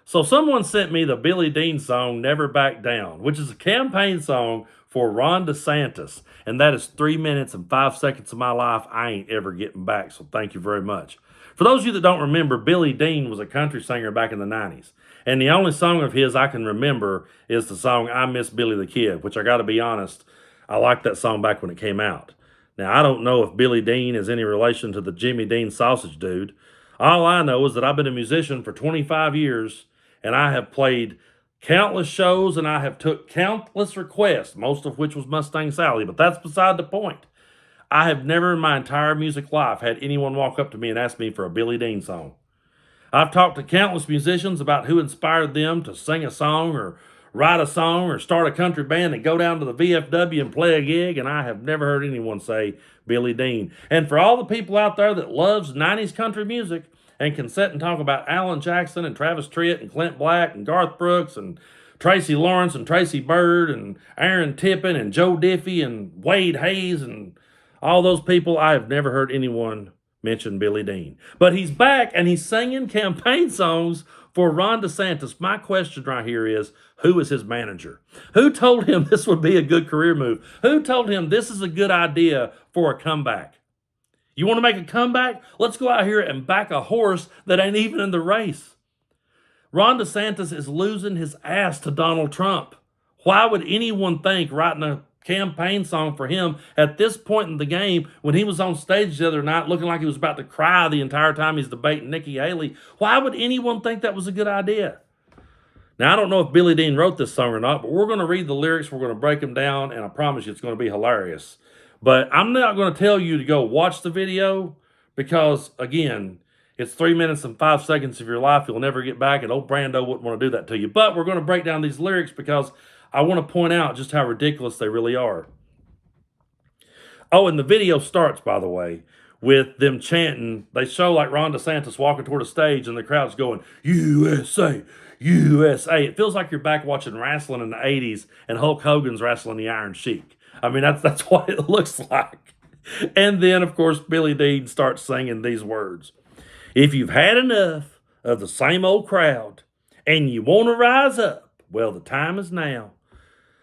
So someone sent me the Billy Dean song, Never Back Down, which is a campaign song for Ron DeSantis. And that is 3 minutes and 5 seconds of my life I ain't ever getting back. So thank you very much. For those of you that don't remember, Billy Dean was a country singer back in the 90s. And the only song of his I can remember is the song I Miss Billy the Kid, which I got to be honest, I liked that song back when it came out. Now, I don't know if Billy Dean is any relation to the Jimmy Dean sausage dude. All I know is that I've been a musician for 25 years, and I have played countless shows, and I have took countless requests, most of which was Mustang Sally, but that's beside the point. I have never in my entire music life had anyone walk up to me and ask me for a Billy Dean song. I've talked to countless musicians about who inspired them to sing a song or write a song or start a country band and go down to the VFW and play a gig, and I have never heard anyone say Billy Dean. And for all the people out there that loves 90s country music and can sit and talk about Alan Jackson and Travis Tritt and Clint Black and Garth Brooks and Tracy Lawrence and Tracy Byrd and Aaron Tippin and Joe Diffie and Wade Hayes and all those people, I have never heard anyone mention Billy Dean. But he's back and he's singing campaign songs for Ron DeSantis. My question right here is, who is his manager? Who told him this would be a good career move? Who told him this is a good idea for a comeback? You want to make a comeback? Let's go out here and back a horse that ain't even in the race. Ron DeSantis is losing his ass to Donald Trump. Why would anyone think writing a campaign song for him at this point in the game when he was on stage the other night looking like he was about to cry the entire time he's debating Nikki Haley? Why would anyone think that was a good idea? Now, I don't know if Billy Dean wrote this song or not, but we're going to read the lyrics, we're going to break them down, and I promise you it's going to be hilarious. But I'm not going to tell you to go watch the video because, again, it's 3 minutes and 5 seconds of your life you'll never get back, and old Brando wouldn't want to do that to you. But we're going to break down these lyrics because I want to point out just how ridiculous they really are. Oh, and the video starts, by the way, with them chanting. They show like Ron DeSantis walking toward a stage and the crowd's going, USA, USA. It feels like you're back watching wrestling in the 80s and Hulk Hogan's wrestling the Iron Sheik. I mean, that's what it looks like. And then, of course, Billy Dean starts singing these words. If you've had enough of the same old crowd and you want to rise up, well, the time is now.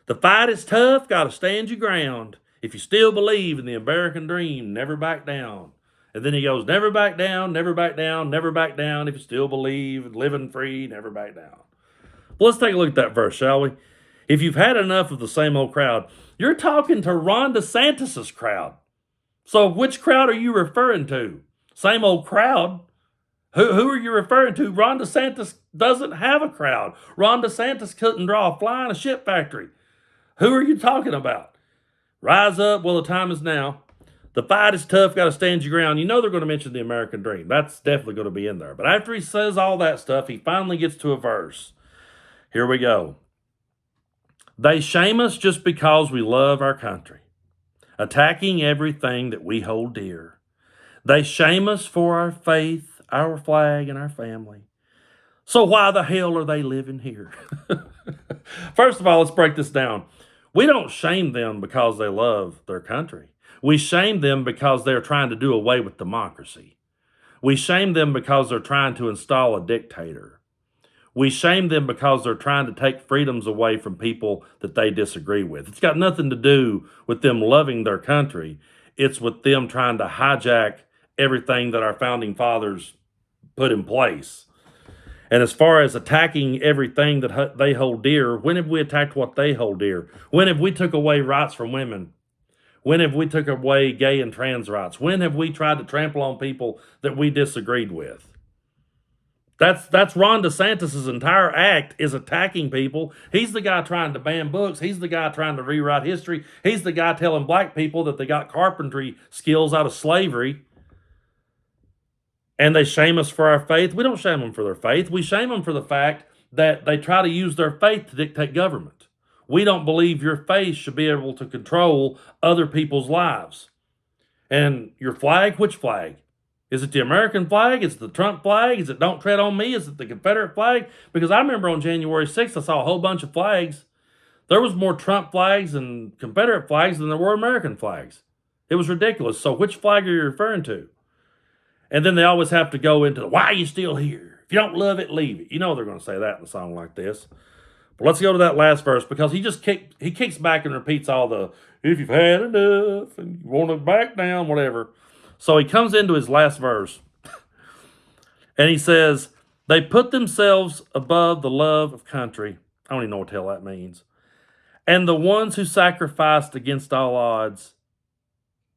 The fight is tough, got to stand your ground. If you still believe in the American dream, never back down. And then he goes, never back down, never back down, never back down. If you still believe in living free, never back down. Well, let's take a look at that verse, shall we? If you've had enough of the same old crowd, you're talking to Ron DeSantis' crowd. So which crowd are you referring to? Same old crowd? Who are you referring to? Ron DeSantis doesn't have a crowd. Ron DeSantis couldn't draw a fly in a shit factory. Who are you talking about? Rise up, well, the time is now. The fight is tough, got to stand your ground. You know they're going to mention the American dream. That's definitely going to be in there. But after he says all that stuff, he finally gets to a verse. Here we go. They shame us just because we love our country, attacking everything that we hold dear. They shame us for our faith, our flag, and our family. So why the hell are they living here? First of all, let's break this down. We don't shame them because they love their country. We shame them because they're trying to do away with democracy. We shame them because they're trying to install a dictator. We shame them because they're trying to take freedoms away from people that they disagree with. It's got nothing to do with them loving their country. It's with them trying to hijack everything that our founding fathers put in place. And as far as attacking everything that they hold dear, when have we attacked what they hold dear? When have we took away rights from women? When have we took away gay and trans rights? When have we tried to trample on people that we disagreed with? That's Ron DeSantis' entire act is attacking people. He's the guy trying to ban books. He's the guy trying to rewrite history. He's the guy telling black people that they got carpentry skills out of slavery. And they shame us for our faith. We don't shame them for their faith. We shame them for the fact that they try to use their faith to dictate government. We don't believe your faith should be able to control other people's lives. And your flag, which flag? Is it the American flag? Is it the Trump flag? Is it Don't Tread on Me? Is it the Confederate flag? Because I remember on January 6th, I saw a whole bunch of flags. There was more Trump flags and Confederate flags than there were American flags. It was ridiculous. So which flag are you referring to? And then they always have to go into, why are you still here? If If you don't love it, leave it. You know they're going to say that in a song like this. But let's go to that last verse, because he kicks back and repeats all the, if you've had enough and you want to back down, whatever. So he comes into his last verse and he says, they put themselves above the love of country. I don't even know what the hell that means. And the ones who sacrificed against all odds.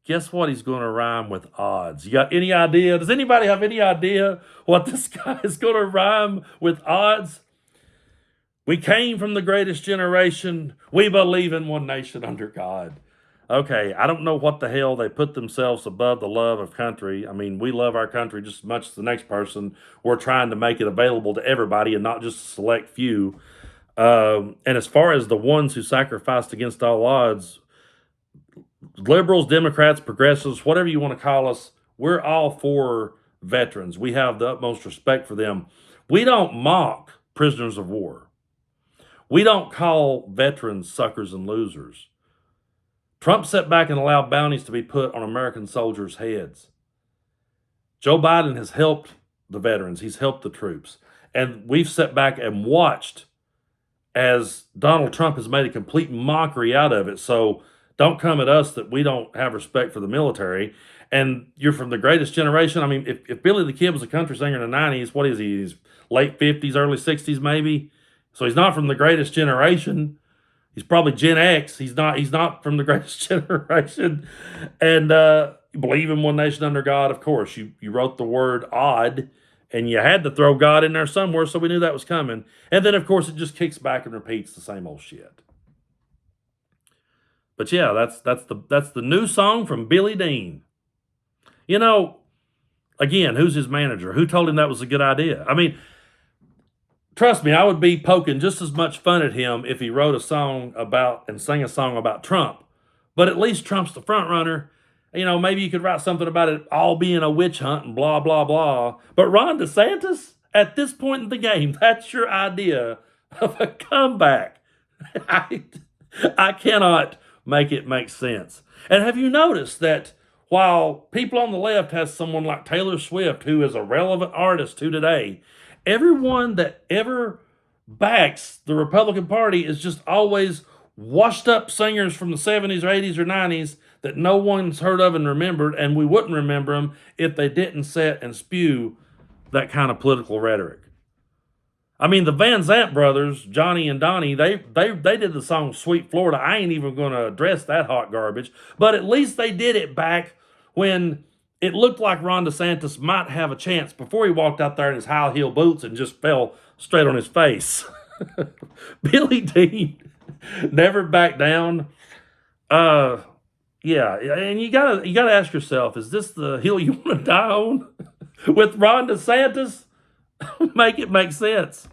Guess what he's going to rhyme with odds? You got any idea? Does anybody have any idea what this guy is going to rhyme with odds? We came from the greatest generation. We believe in one nation under God. Okay, I don't know what the hell they put themselves above the love of country. I mean, we love our country just as much as the next person. We're trying to make it available to everybody and not just a select few. And as far as the ones who sacrificed against all odds, liberals, Democrats, progressives, whatever you want to call us, we're all for veterans. We have the utmost respect for them. We don't mock prisoners of war. We don't call veterans suckers and losers. Trump sat back and allowed bounties to be put on American soldiers' heads. Joe Biden has helped the veterans. He's helped the troops. And we've sat back and watched as Donald Trump has made a complete mockery out of it. So don't come at us that we don't have respect for the military. And you're from the greatest generation. I mean, if Billy the Kid was a country singer in the 90s, what is he? He's late 50s, early 60s maybe. So he's not from the greatest generation. He's probably Gen X. He's not from the greatest generation. And believe in one nation under God, of course. You wrote the word odd, and you had to throw God in there somewhere, so we knew that was coming. And then, of course, it just kicks back and repeats the same old shit. But yeah, that's the new song from Billy Dean. You know, again, who's his manager? Who told him that was a good idea? I mean, trust me, I would be poking just as much fun at him if he wrote a song about and sang a song about Trump. But at least Trump's the front runner. You know, maybe you could write something about it all being a witch hunt and blah, blah, blah. But Ron DeSantis, at this point in the game, that's your idea of a comeback. I cannot make it make sense. And have you noticed that while people on the left has someone like Taylor Swift, who is a relevant artist to today, everyone that ever backs the Republican Party is just always washed up singers from the 70s or 80s or 90s that no one's heard of and remembered, and we wouldn't remember them if they didn't sit and spew that kind of political rhetoric. I mean, the Van Zant brothers, Johnny and Donnie, they did the song Sweet Florida. I ain't even going to address that hot garbage, but at least they did it back when it looked like Ron DeSantis might have a chance before he walked out there in his high heel boots and just fell straight on his face. Billy Dean never backed down. Yeah, and you gotta ask yourself, is this the hill you want to die on with Ron DeSantis? Make it make sense.